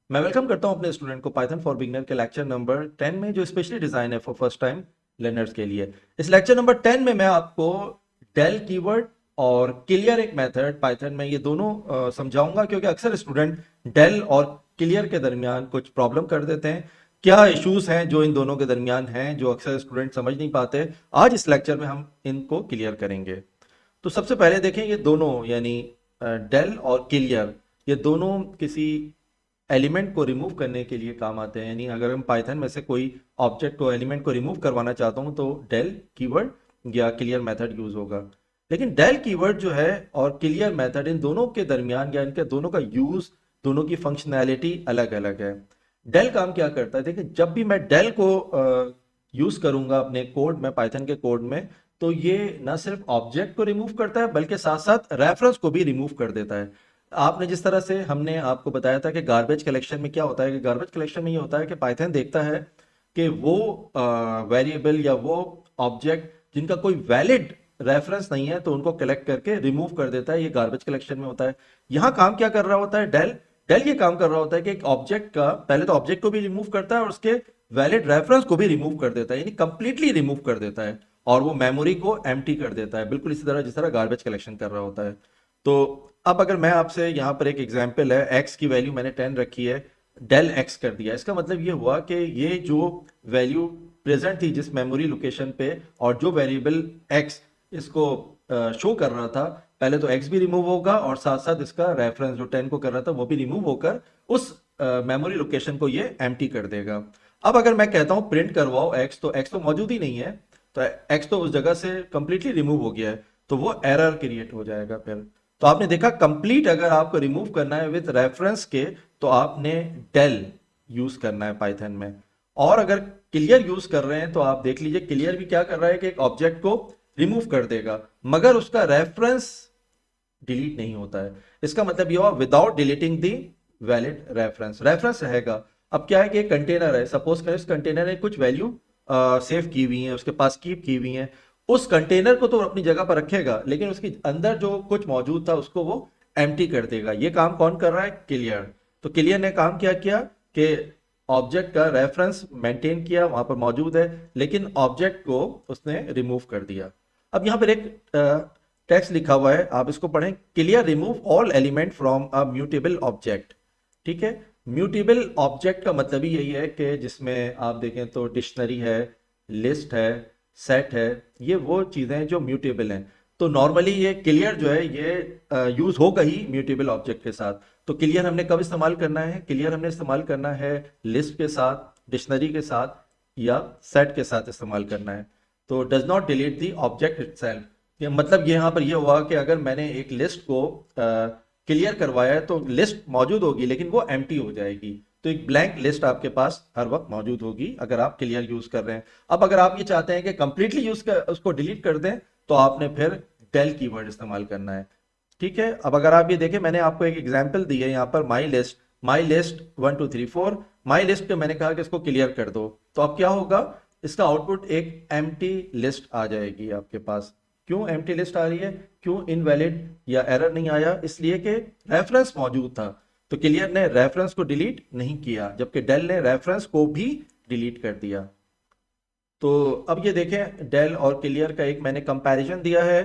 मैं वेलकम करता हूं अपने स्टूडेंट को पाइथन फॉर बिगिनर के लेक्चर नंबर 10 में जो स्पेशली डिजाइन है फॉर फर्स्ट टाइम लर्नर्स के लिए। इस लेक्चर नंबर 10 में मैं आपको डेल कीवर्ड और क्लियर एक मेथड पाइथन में ये दोनों समझाऊंगा, क्योंकि अक्सर स्टूडेंट डेल और क्लियर के दरमियान कुछ प्रॉब्लम कर देते हैं। क्या इश्यूज हैं जो इन दोनों के दरमियान हैं जो अक्सर स्टूडेंट समझ नहीं पाते। आज इस लेक्चर में हम इनको क्लियर करेंगे। तो सबसे पहले देखें, ये दोनों यानी डेल और क्लियर, ये दोनों किसी एलिमेंट को रिमूव करने के लिए काम आते हैं। यानी अगर हम पाइथन में से कोई ऑब्जेक्ट को एलिमेंट को रिमूव करवाना चाहता हूं तो डेल कीवर्ड या क्लियर मेथड यूज होगा। लेकिन डेल कीवर्ड जो है और क्लियर मेथड, इन दोनों के दरमियान या इनके दोनों का यूज, दोनों की फंक्शनैलिटी अलग अलग है। डेल काम क्या करता है, देखिए जब भी मैं डेल को यूज करूंगा अपने कोड में, पाइथन के कोड में, तो ये ना सिर्फ ऑब्जेक्ट को रिमूव करता है बल्कि साथ साथ रेफरेंस को भी रिमूव कर देता है। आपने जिस तरह से हमने आपको बताया था कि गार्बेज कलेक्शन में क्या होता है, कि गार्बेज कलेक्शन में ये होता है कि पाइथन देखता है कि वो वेरिएबल या वो ऑब्जेक्ट जिनका कोई वैलिड रेफरेंस नहीं है तो उनको कलेक्ट करके रिमूव कर देता है। ये गार्बेज कलेक्शन में होता है। यहाँ काम क्या कर रहा होता है डेल, डेल ये काम कर रहा होता है कि एक ऑब्जेक्ट का पहले तो ऑब्जेक्ट को भी रिमूव करता है और उसके वैलिड रेफरेंस को भी रिमूव कर देता है, यानी कंप्लीटली रिमूव कर देता है और वो मेमोरी को एम्प्टी कर देता है, बिल्कुल इसी तरह जिस तरह गार्बेज कलेक्शन कर रहा होता है। तो अब अगर मैं आपसे यहाँ पर एक एग्जांपल है, x की वैल्यू मैंने 10 रखी है, डेल x कर दिया, इसका मतलब ये हुआ कि ये जो वैल्यू प्रेजेंट थी जिस मेमोरी लोकेशन पे और जो वेरिएबल x इसको शो कर रहा था, पहले तो x भी रिमूव होगा और साथ साथ इसका रेफरेंस जो 10 को कर रहा था वो भी रिमूव होकर उस मेमोरी लोकेशन को ये एम्प्टी कर देगा। अब अगर मैं कहता हूँ प्रिंट करवाओ x, तो x तो मौजूद ही नहीं है, तो x तो उस जगह से कंप्लीटली रिमूव हो गया है, तो वो एरर क्रिएट हो जाएगा फिर। तो आपने देखा कंप्लीट अगर आपको रिमूव करना है विद रेफरेंस के तो आपने डेल यूज करना है पाइथन में। और अगर क्लियर यूज कर रहे हैं तो आप देख लीजिए क्लियर भी क्या कर रहा है कि एक ऑब्जेक्ट को रिमूव कर देगा मगर उसका रेफरेंस डिलीट नहीं होता है। इसका मतलब ये हुआ विदाउट डिलीटिंग दी वैलिड रेफरेंस, रेफरेंस रहेगा। अब क्या है कि एक कंटेनर है, सपोज करें इस कंटेनर में कुछ वैल्यू सेव की हुई है, उसके पास कीप की हुई है। उस कंटेनर को तो अपनी जगह पर रखेगा लेकिन उसके अंदर जो कुछ मौजूद था उसको वो एम्प्टी कर देगा। ये काम कौन कर रहा है, क्लियर। तो क्लियर ने काम क्या किया कि ऑब्जेक्ट का रेफरेंस मेंटेन किया, वहां पर मौजूद है, लेकिन ऑब्जेक्ट को उसने रिमूव कर दिया। अब यहां पर एक टेक्स्ट लिखा हुआ है, आप इसको पढ़ें, clear remove all element from a mutable object. ठीक है, म्यूटेबल ऑब्जेक्ट का मतलब ही यही है कि जिसमें आप देखें तो डिक्शनरी है, लिस्ट है, सेट है, ये वो चीजें हैं जो म्यूटेबल हैं। तो नॉर्मली ये क्लियर जो है ये यूज होगा ही म्यूटेबल ऑब्जेक्ट के साथ। तो क्लियर हमने कब इस्तेमाल करना है, क्लियर हमने इस्तेमाल करना है लिस्ट के साथ, डिक्शनरी के साथ या सेट के साथ इस्तेमाल करना है। तो does not delete the object itself, ये मतलब यहाँ पर ये हुआ कि अगर मैंने एक लिस्ट को क्लियर करवाया है तो लिस्ट मौजूद होगी लेकिन वो एम्प्टी हो जाएगी। तो एक ब्लैंक लिस्ट आपके पास हर वक्त मौजूद होगी अगर आप क्लियर यूज कर रहे हैं। अब अगर आप ये चाहते हैं कि कंप्लीटली यूज कर उसको डिलीट कर दें तो आपने फिर डेल कीवर्ड इस्तेमाल करना है। ठीक है, अब अगर आप ये देखें, मैंने आपको एक एग्जांपल दी है यहाँ पर, माई लिस्ट 1 2 3 4, माई लिस्ट पे मैंने कहा कि इसको क्लियर कर दो, तो अब क्या होगा, इसका आउटपुट एक एम्प्टी लिस्ट आ जाएगी आपके पास। क्यों एम्प्टी लिस्ट आ रही है, क्यों इनवैलिड या एरर नहीं आया, इसलिए कि रेफरेंस मौजूद था। तो क्लियर ने रेफरेंस को डिलीट नहीं किया जबकि डेल ने रेफरेंस को भी डिलीट कर दिया। तो अब ये देखें, डेल और क्लियर का एक मैंने कंपैरिजन दिया है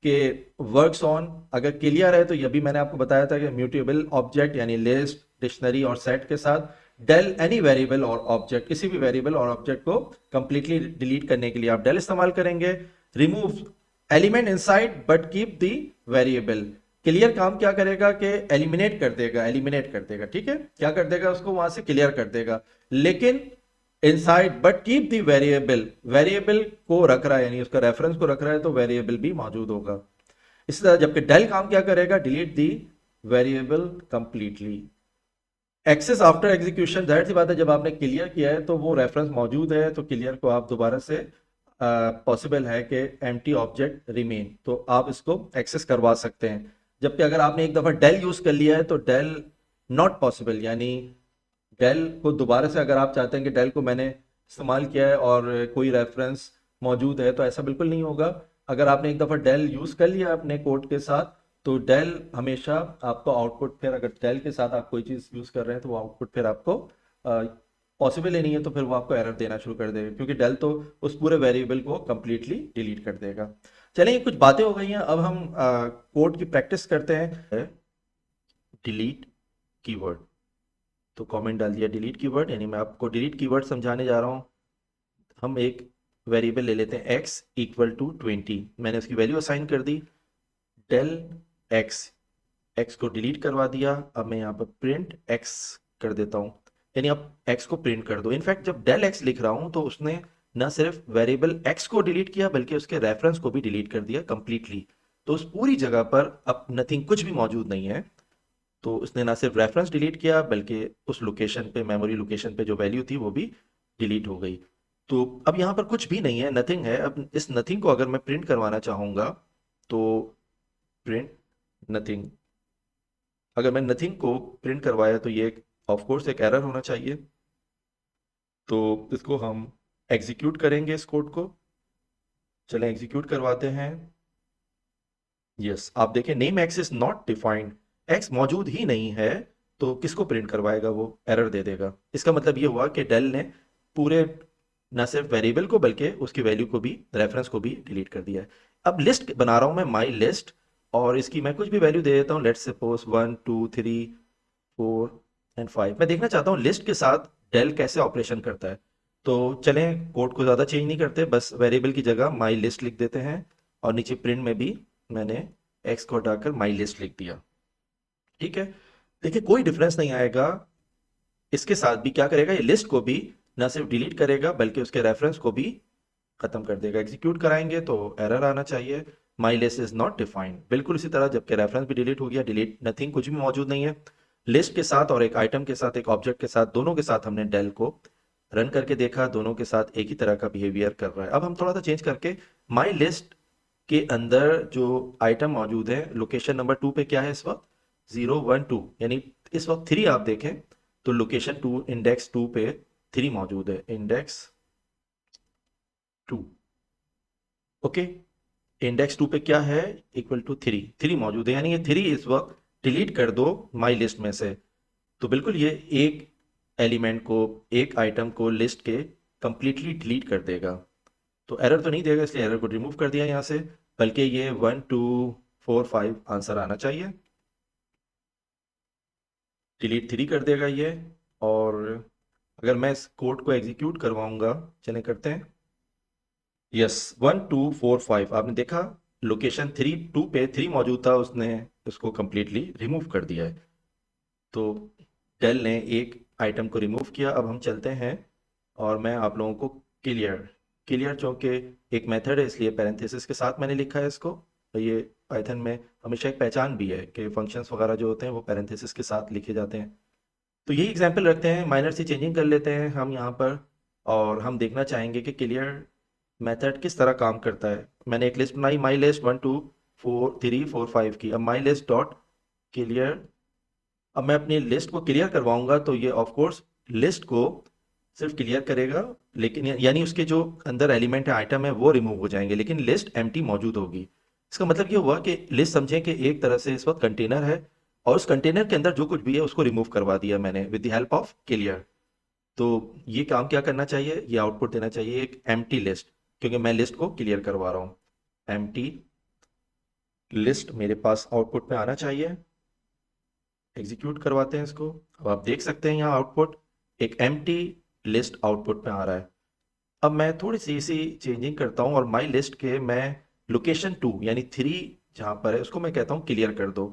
कि वर्क्स ऑन, अगर क्लियर है तो ये भी मैंने आपको बताया था कि म्यूटेबल ऑब्जेक्ट यानी लिस्ट, डिक्शनरी और सेट के साथ डेल एनी वेरिएबल और ऑब्जेक्ट, किसी भी वेरिएबल और ऑब्जेक्ट को कंप्लीटली डिलीट करने के लिए आप डेल इस्तेमाल करेंगे। Remove element inside but keep the variable, clear काम क्या करेगा कि एलिमिनेट कर देगा, एलिमिनेट कर देगा, ठीक है, क्या कर देगा, उसको वहां से क्लियर कर देगा, लेकिन inside but keep the variable, variable को रख रहा है यानी उसका रेफरेंस को रख रहा है तो वेरिएबल भी मौजूद होगा। इसी तरह जबकि डेल काम क्या करेगा, डिलीट दी variable completely. Access after execution, जाहिर सी बात है जब आपने क्लियर किया है तो वो रेफरेंस मौजूद है तो क्लियर को आप दोबारा से पॉसिबल है कि एम्प्टी ऑब्जेक्ट रिमेन, तो आप इसको एक्सेस करवा सकते हैं। जबकि अगर आपने एक दफा डेल यूज कर लिया है तो डेल नॉट पॉसिबल, यानी डेल को दोबारा से अगर आप चाहते हैं कि डेल को मैंने इस्तेमाल किया है और कोई रेफरेंस मौजूद है तो ऐसा बिल्कुल नहीं होगा। अगर आपने एक दफ़ा डेल यूज़ कर लिया अपने कोड के साथ तो डेल हमेशा आपको आउटपुट, फिर अगर डेल के साथ आप कोई चीज़ यूज़ कर रहे हैं तो वो आउटपुट फिर आपको पॉसिबल ही नहीं है, तो फिर वो आपको एरर देना शुरू कर देगा, क्योंकि डेल तो उस पूरे वेरिएबल को कंप्लीटली डिलीट कर देगा। चलिए, कुछ बातें हो गई हैं, अब हम कोड की प्रैक्टिस करते हैं। डिलीट कीवर्ड, तो कमेंट डाल दिया डिलीट कीवर्ड, यानी मैं आपको डिलीट कीवर्ड समझाने जा रहा हूँ। हम एक वेरिएबल ले लेते हैं x इक्वल टू 20, मैंने उसकी वैल्यू असाइन कर दी डेल x, x को डिलीट करवा दिया। अब मैं यहाँ पर प्रिंट x कर देता हूँ, यानी अब x को प्रिंट कर दो। इनफैक्ट जब डेल x लिख रहा हूँ तो उसने न सिर्फ वेरिएबल x को डिलीट किया बल्कि उसके रेफरेंस को भी डिलीट कर दिया कंप्लीटली। तो उस पूरी जगह पर अब नथिंग, कुछ भी मौजूद नहीं है। तो उसने ना सिर्फ रेफरेंस डिलीट किया बल्कि उस लोकेशन पे, मेमोरी लोकेशन पे जो वैल्यू थी वो भी डिलीट हो गई। तो अब यहाँ पर कुछ भी नहीं है, नथिंग है। अब इस नथिंग को अगर मैं प्रिंट करवाना चाहूँगा तो प्रिंट नथिंग, अगर मैं नथिंग को प्रिंट करवाया तो ये ऑफ कोर्स एक एरर होना चाहिए। तो इसको हम एग्जीक्यूट करेंगे इस कोड को। चलें एग्जीक्यूट करवाते हैं। यस, आप देखें name x is not defined, x मौजूद ही नहीं है, तो किसको प्रिंट करवाएगा, वो एरर दे देगा। इसका मतलब ये हुआ कि डेल ने पूरे, ना सिर्फ वेरिएबल को बल्कि उसकी वैल्यू को भी, रेफरेंस को भी डिलीट कर दिया है। अब लिस्ट बना रहा हूं मैं, माई लिस्ट, और इसकी मैं कुछ भी वैल्यू दे देता हूं, लेट्स सपोज 1 2 3 4 एंड 5। मैं देखना चाहता हूं लिस्ट के साथ डेल कैसे ऑपरेशन करता है। तो चलें कोड को ज़्यादा चेंज नहीं करते, बस वेरिएबल की जगह माई लिस्ट लिख देते हैं, और नीचे प्रिंट में भी मैंने एक्स को हटाकर माई लिस्ट लिख दिया। ठीक है, देखिए कोई डिफरेंस नहीं आएगा। इसके साथ भी क्या करेगा, ये लिस्ट को भी ना सिर्फ डिलीट करेगा बल्कि उसके रेफरेंस को भी खत्म कर देगा। एग्जीक्यूट कराएंगे तो एरर आना चाहिए, my list is not defined. बिल्कुल इसी तरह, जबकि रेफरेंस भी डिलीट हो गया, डिलीट नथिंग, कुछ भी मौजूद नहीं है। लिस्ट के साथ और एक आइटम के साथ, एक ऑब्जेक्ट के साथ, दोनों के साथ हमने डेल को रन करके देखा, दोनों के साथ एक ही तरह का बिहेवियर कर रहा है। अब हम थोड़ा सा चेंज करके, माई लिस्ट के अंदर जो आइटम मौजूद है, लोकेशन नंबर 2 पे क्या है इस वक्त, 0 1 2, यानी इस वक्त 3 आप देखें तो लोकेशन 2, इंडेक्स 2 पे 3 मौजूद है, इंडेक्स 2। ओके, इंडेक्स 2 पे क्या है, इक्वल टू 3, 3 मौजूद है, यानी ये 3 इस वक्त डिलीट कर दो माई लिस्ट में से। तो बिल्कुल ये एक एलिमेंट को, एक आइटम को लिस्ट के कंप्लीटली डिलीट कर देगा। तो एरर तो नहीं देगा, इसलिए एरर को रिमूव कर दिया यहाँ से, बल्कि ये 1 2 4 5 आंसर आना चाहिए। डिलीट 3 कर देगा ये। और अगर मैं इस कोड को एग्जीक्यूट करवाऊंगा, चलें करते हैं। यस, 1 2 4 5, आपने देखा लोकेशन 2 पे 3 मौजूद था, उसने उसको कंप्लीटली रिमूव कर दिया है। तो डेल ने एक आइटम को रिमूव किया। अब हम चलते हैं और मैं आप लोगों को क्लियर, क्लियर चूंकि एक मेथड है इसलिए पैरेंथेसिस के साथ मैंने लिखा है इसको। तो ये पाइथन में हमेशा एक पहचान भी है कि फंक्शंस वगैरह जो होते हैं वो पैरेंथेसिस के साथ लिखे जाते हैं। तो यही एग्जांपल रखते हैं, माइनर सी चेंजिंग कर लेते हैं हम यहाँ पर, और हम देखना चाहेंगे कि क्लियर मेथड किस तरह काम करता है। मैंने एक लिस्ट बनाई, माई लिस्ट 1 2 4 3 4 5 की। अब माई लिस्ट डॉट क्लियर, अब मैं अपनी लिस्ट को क्लियर करवाऊंगा तो ये ऑफ कोर्स लिस्ट को सिर्फ क्लियर करेगा, लेकिन यानी उसके जो अंदर एलिमेंट है, आइटम है, वो रिमूव हो जाएंगे, लेकिन लिस्ट एम्प्टी मौजूद होगी। इसका मतलब ये हुआ कि लिस्ट समझें कि एक तरह से इस वक्त कंटेनर है, और उस कंटेनर के अंदर जो कुछ भी है उसको रिमूव करवा दिया मैंने with the help of clear. तो ये काम क्या करना चाहिए, ये आउटपुट देना चाहिए एक एम्प्टी लिस्ट, क्योंकि मैं लिस्ट को क्लियर करवा रहा हूँ। एम्प्टी लिस्ट मेरे पास आउटपुट में आना चाहिए। एग्जीक्यूट करवाते हैं इसको। अब आप देख सकते हैं यहाँ आउटपुट, एक एम्प्टी लिस्ट आउटपुट में आ रहा है। अब मैं थोड़ी सी इसी चेंजिंग करता हूँ, और माई लिस्ट के मैं लोकेशन 2 यानी 3 जहाँ पर है उसको मैं कहता हूँ क्लियर कर दो।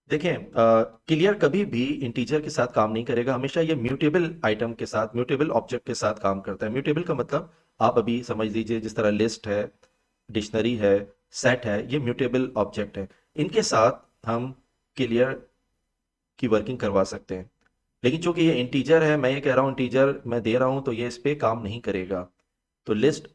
देखें, क्लियर कभी भी इंटीजर के साथ काम नहीं करेगा, हमेशा ये म्यूटेबल आइटम के साथ, म्यूटेबल ऑब्जेक्ट के साथ काम करता है। म्यूटेबल का मतलब आप अभी समझ लीजिए, जिस तरह लिस्ट है, डिक्शनरी है, सेट है, ये म्यूटेबल ऑब्जेक्ट है, इनके साथ हम क्लियर की वर्किंग करवा सकते हैं। लेकिन चूंकि ये इंटीजर है, मैं ये कह रहा हूँ इंटीजर मैं दे रहा हूँ, तो ये इस पे काम नहीं करेगा। तो लिस्ट,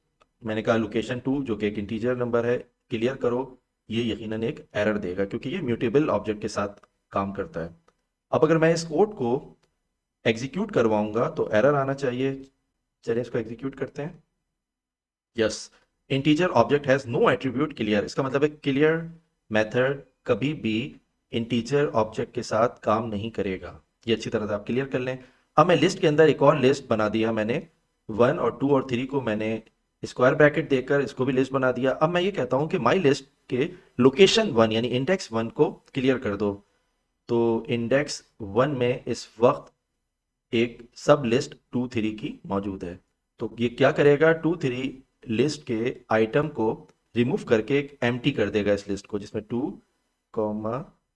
मैंने कहा लोकेशन 2 जो कि एक इंटीजर नंबर है, क्लियर करो, ये यकीनन एक एरर देगा क्योंकि ये म्यूटेबल ऑब्जेक्ट के साथ काम करता है। अब अगर मैं इस कोड को एग्जीक्यूट करवाऊंगा तो एरर आना चाहिए। चलिए इसको एग्जीक्यूट करते हैं। Yes, integer object has no attribute clear, इसका मतलब है क्लियर मेथड कभी भी इंटीजर ऑब्जेक्ट के साथ काम नहीं करेगा। ये अच्छी तरह से आप क्लियर कर लें। अब मैं लिस्ट के अंदर एक और लिस्ट बना दिया मैंने, 1 और 2 और 3 को मैंने स्क्वायर ब्रैकेट देकर इसको भी लिस्ट बना दिया। अब मैं ये कहता हूं कि माई लिस्ट के लोकेशन 1 यानी इंडेक्स 1 को क्लियर कर दो। तो इंडेक्स 1 में इस वक्त एक सब लिस्ट 2 3 की मौजूद है। तो ये क्या करेगा, 2 3 लिस्ट के आइटम को रिमूव करके एक एम्प्टी कर देगा इस लिस्ट को, जिसमें 2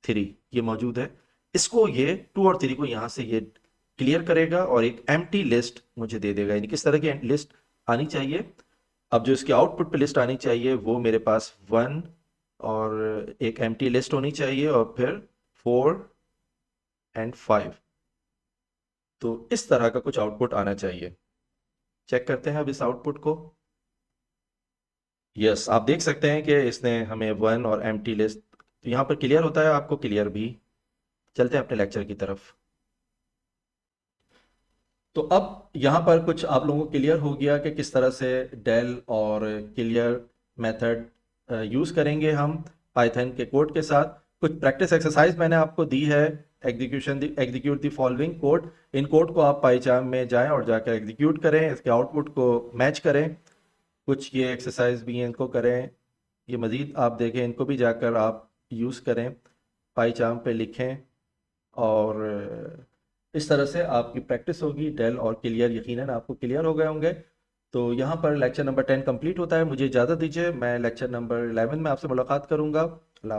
3 ये मौजूद है। इसको ये 2 और 3 को यहां से ये क्लियर करेगा और एक एम्प्टी लिस्ट मुझे दे देगा। यानी किस तरह की लिस्ट आनी चाहिए, अब जो इसके आउटपुट पे लिस्ट आनी चाहिए वो मेरे पास 1 और एक एम्प्टी लिस्ट होनी चाहिए और फिर 4 एंड 5। तो इस तरह का कुछ आउटपुट आना चाहिए। चेक करते हैं अब इस आउटपुट को। यस, आप देख सकते हैं कि इसने हमें 1 और एम्प्टी लिस्ट, तो यहाँ पर क्लियर होता है, आपको क्लियर भी। चलते हैं अपने लेक्चर की तरफ। तो अब यहाँ पर कुछ आप लोगों को क्लियर हो गया कि किस तरह से डेल और क्लियर मेथड यूज़ करेंगे हम पाइथन के कोड के साथ। कुछ प्रैक्टिस एक्सरसाइज मैंने आपको दी है। Execute the following code. In code को आप पाइचाम में जाएं और जाकर एग्जीक्यूट करें, इसके आउटपुट को मैच करें। कुछ ये एक्सरसाइज भी हैं, इनको करें। ये मज़ीद आप देखें, इनको भी जाकर आप यूज़ करें, पाइचाम पे लिखें और इस तरह से आपकी प्रैक्टिस होगी। डेल और क्लियर यकीनन आपको क्लियर हो गए होंगे। तो यहाँ पर लेक्चर नंबर 10 कंप्लीट होता है। मुझे इजाज़त दीजिए, मैं लेक्चर नंबर 11 में आपसे मुलाकात करूँगा। अल्लाह हाफ़िज़।